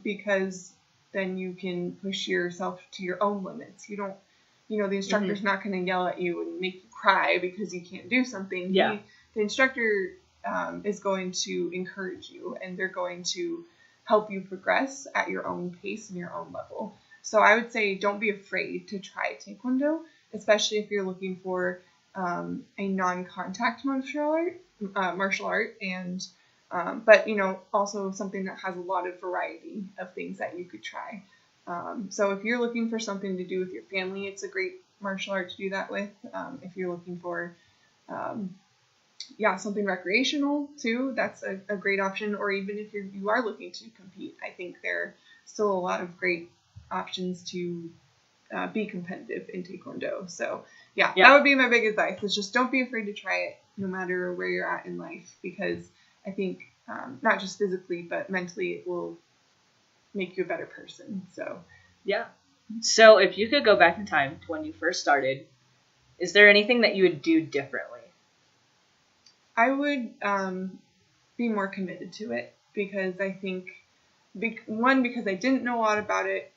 Because then you can push yourself to your own limits. You don't, the instructor's not going to yell at you and make you cry because you can't do something. Yeah. The instructor is going to encourage you, and they're going to help you progress at your own pace and your own level. So I would say don't be afraid to try Taekwondo, especially if you're looking for a non-contact martial art, and but, also something that has a lot of variety of things that you could try. So if you're looking for something to do with your family, it's a great martial art to do that with. If you're looking for, something recreational too, that's a great option. Or even if you are looking to compete, I think there are still a lot of great options to be competitive in Taekwondo. So that would be my big advice, is just don't be afraid to try it no matter where you're at in life, because I think not just physically, but mentally, it will make you a better person. So, yeah. So if you could go back in time to when you first started, is there anything that you would do differently? I would be more committed to it, because I think, because I didn't know a lot about it,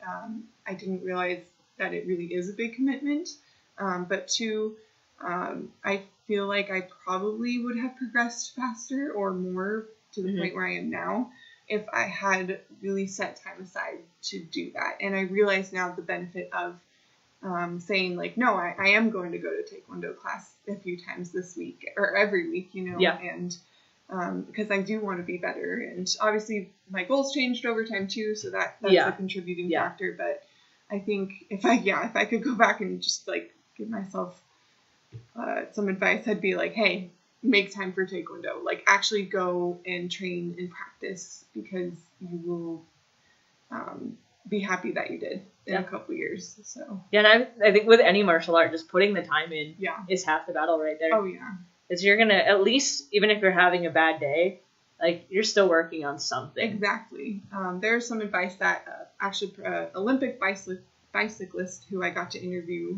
I didn't realize that it really is a big commitment. But two, I feel like I probably would have progressed faster or more to the point where I am now if I had really set time aside to do that. And I realize now the benefit of saying, like, no, I am going to go to Taekwondo class a few times this week or every week, and because I do want to be better. And obviously my goals changed over time too, so that's a contributing factor. But I think if I could go back and just, like, give myself some advice, I'd be like, hey, make time for Taekwondo. Like, actually go and train and practice, because you will be happy that you did in a couple years. So and I think with any martial art, just putting the time in is half the battle right there. Oh yeah. Is you're gonna, at least, even if you're having a bad day, like, you're still working on something. Exactly. There's some advice that Olympic bicyclist who I got to interview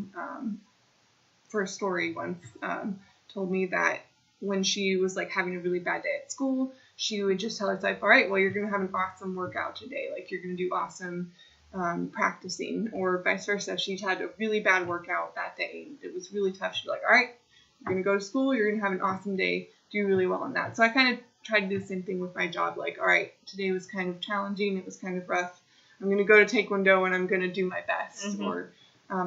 for a story once told me that when she was, like, having a really bad day at school, she would just tell herself, all right, well, you're going to have an awesome workout today. Like, you're going to do awesome practicing, or vice versa. She had a really bad workout that day. It was really tough. She'd be like, all right, you're going to go to school. You're going to have an awesome day. Do really well on that. So I kind of tried to do the same thing with my job. Like, all right, today was kind of challenging. It was kind of rough. I'm going to go to Taekwondo and I'm going to do my best. Or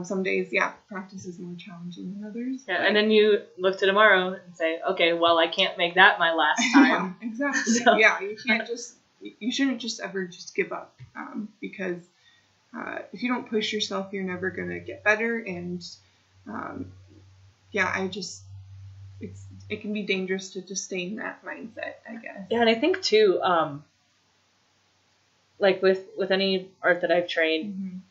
some days, practice is more challenging than others. Yeah, and then you look to tomorrow and say, okay, well, I can't make that my last time. Yeah, exactly. So. Yeah, you shouldn't just ever just give up, because if you don't push yourself, you're never going to get better. And it can be dangerous to just stay in that mindset, I guess. Yeah, and I think too, like with any art that I've trained,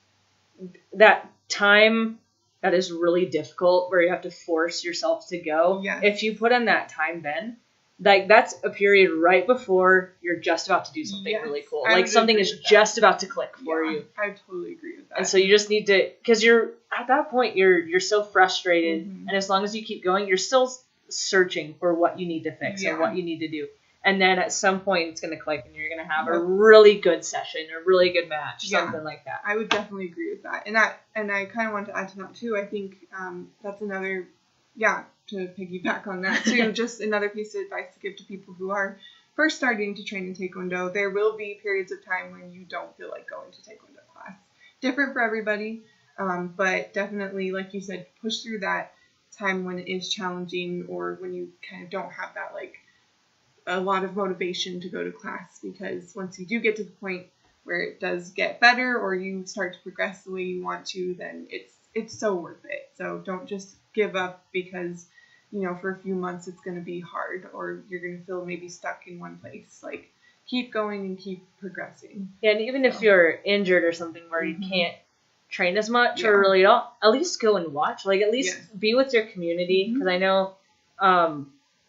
that time that is really difficult, where you have to force yourself to go. Yes. If you put in that time then, like, that's a period right before you're just about to do something really cool. Like, something is just about to click for you. I totally agree with that. And so you just need to, because you're, at that point, you're so frustrated, and as long as you keep going, you're still searching for what you need to fix and what you need to do. And then at some point it's going to click and you're going to have a really good session, a really good match, something like that. I would definitely agree with that. And I kind of want to add to that too. I think that's another, to piggyback on that too, just another piece of advice to give to people who are first starting to train in Taekwondo. There will be periods of time when you don't feel like going to Taekwondo class. Different for everybody, but definitely, like you said, push through that time when it is challenging or when you kind of don't have that like a lot of motivation to go to class, because once you do get to the point where it does get better or you start to progress the way you want to, then it's so worth it. So don't just give up because, for a few months it's going to be hard or you're going to feel maybe stuck in one place. Like, keep going and keep progressing. Yeah, and even if you're injured or something where you can't train as much or really at least go and watch. Like, at least be with your community, because I know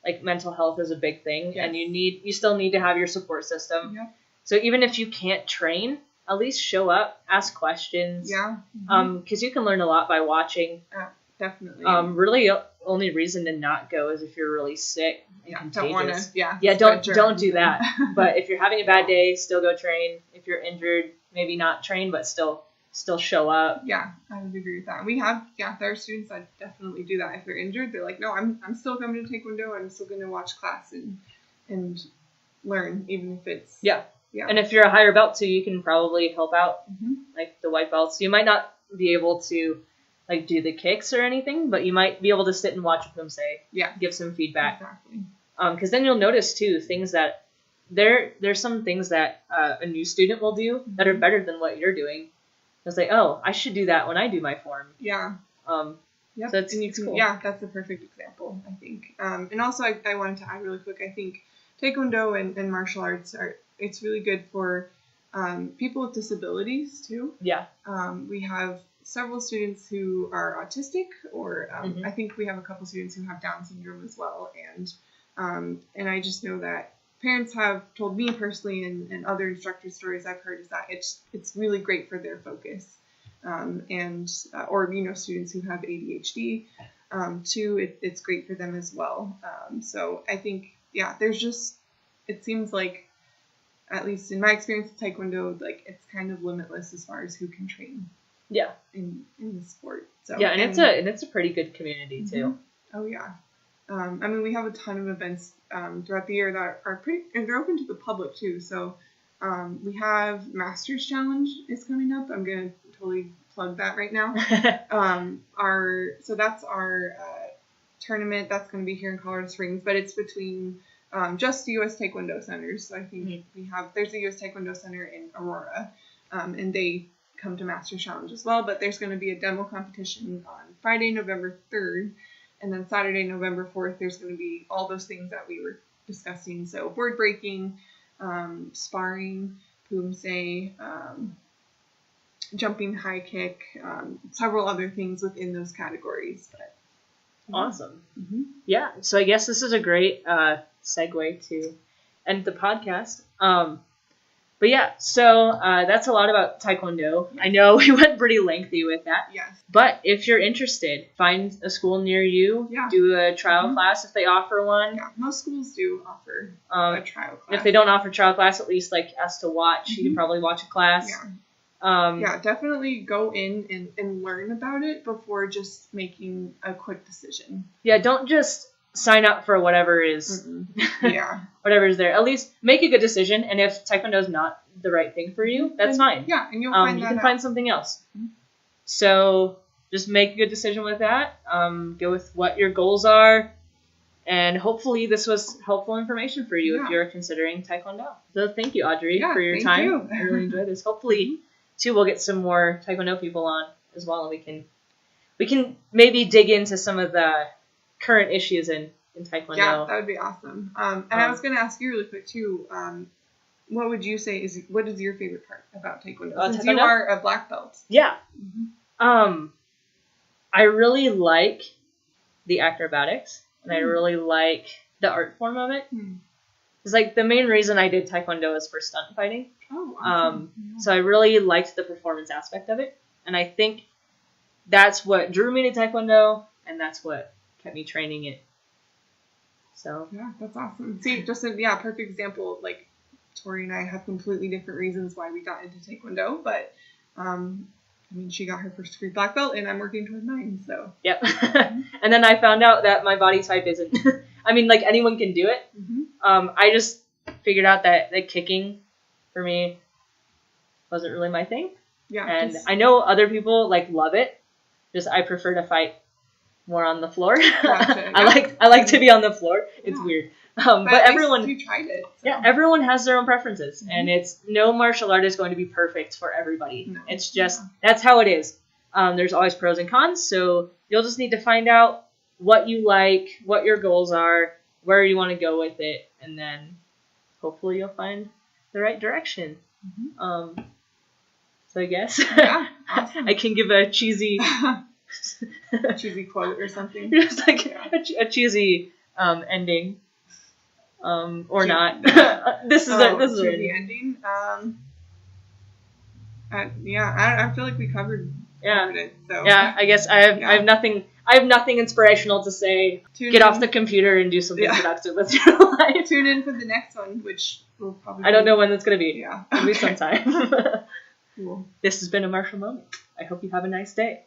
like mental health is a big thing, and you still need to have your support system. So even if you can't train, at least show up, ask questions. Because you can learn a lot by watching. Definitely. Really, only reason to not go is if you're really sick and contagious. Don't do that. But if you're having a bad day, still go train. If you're injured, maybe not train, but still show up. Yeah, I would agree with that. And we have, there are students that definitely do that. If they're injured, they're like, no, I'm still coming to Taekwondo. I'm still going to watch class and learn, even if it's... Yeah. And if you're a higher belt too, you can probably help out, like the white belts. You might not be able to like do the kicks or anything, but you might be able to sit and watch them say, give some feedback. Exactly. Because then you'll notice too things that there's some things that a new student will do that are better than what you're doing. It's like, oh, I should do that when I do my form. So it's cool. Yeah, that's a perfect example, I think. And also, I wanted to add really quick, I think Taekwondo and martial arts it's really good for people with disabilities too. We have several students who are autistic, or I think we have a couple students who have Down syndrome as well. And I just know that parents have told me personally, and other instructor stories I've heard, is that it's really great for their focus, or students who have ADHD too. It's great for them as well. So I think there's just, it seems like, at least in my experience with Taekwondo, like it's kind of limitless as far as who can train. In the sport. So and it's a pretty good community too. Oh yeah. I mean, we have a ton of events throughout the year that are pretty, and they're open to the public too. So we have Masters Challenge is coming up. I'm gonna totally plug that right now. So that's our tournament that's gonna be here in Colorado Springs, but it's between just the U.S. Taekwondo centers. So I think there's a U.S. Taekwondo center in Aurora, and they come to Masters Challenge as well. But there's going to be a demo competition on Friday, November 3rd. And then Saturday, November 4th, there's going to be all those things that we were discussing. So board breaking, sparring, poomsae, jumping high kick, several other things within those categories. But awesome. Yeah, so I guess this is a great segue to end the podcast. But yeah, so that's a lot about Taekwondo. I know we went pretty lengthy with that. Yes. But if you're interested, find a school near you. Do a trial class if they offer one. Yeah, most schools do offer a trial class. If they don't offer trial class, at least like us to watch. You can probably watch a class. Definitely go in and learn about it before just making a quick decision. Yeah, don't just sign up for whatever is whatever is there. At least make a good decision, and if Taekwondo is not the right thing for you, that's fine. Yeah, and you'll find you can find something else. So just make a good decision with that. Go with what your goals are, and hopefully this was helpful information for you if you're considering Taekwondo. So thank you, Audrey, for your time. I really enjoyed this. Hopefully too we'll get some more Taekwondo people on as well, and we can maybe dig into some of the current issues in Taekwondo. Yeah, that would be awesome. And I was going to ask you really quick too, what would you say what is your favorite part about Taekwondo? Since you are a black belt. Yeah. I really like the acrobatics, and I really like the art form of it. It's like the main reason I did Taekwondo is for stunt fighting. Oh, awesome. So I really liked the performance aspect of it, and I think that's what drew me to Taekwondo, and that's what kept me training it So yeah, that's awesome. See, just a perfect example. Like Tori and I have completely different reasons why we got into Taekwondo, but I mean, she got her first degree black belt, and I'm working towards mine. So yep. And then I found out that my body type isn't. I mean, like anyone can do it. I just figured out that the kicking for me wasn't really my thing. Yeah, and I know other people like love it. Just I prefer to fight more on the floor. Gotcha. I like to be on the floor. It's weird. But everyone, you tried it. So. Yeah, everyone has their own preferences, and it's no martial art is going to be perfect for everybody. No. It's just that's how it is. There's always pros and cons, so you'll just need to find out what you like, what your goals are, where you want to go with it, and then hopefully you'll find the right direction. So I guess awesome. I can give a cheesy cheesy quote or something. Just like a cheesy ending. Or not. This is the ending. I feel like we covered it. So yeah, I guess I have nothing inspirational to say. Get off the computer and do something productive with your life. Tune in for the next one, which will probably. I don't know when it's gonna be. Yeah, it'll be sometime. Cool. This has been a Martial Moment. I hope you have a nice day.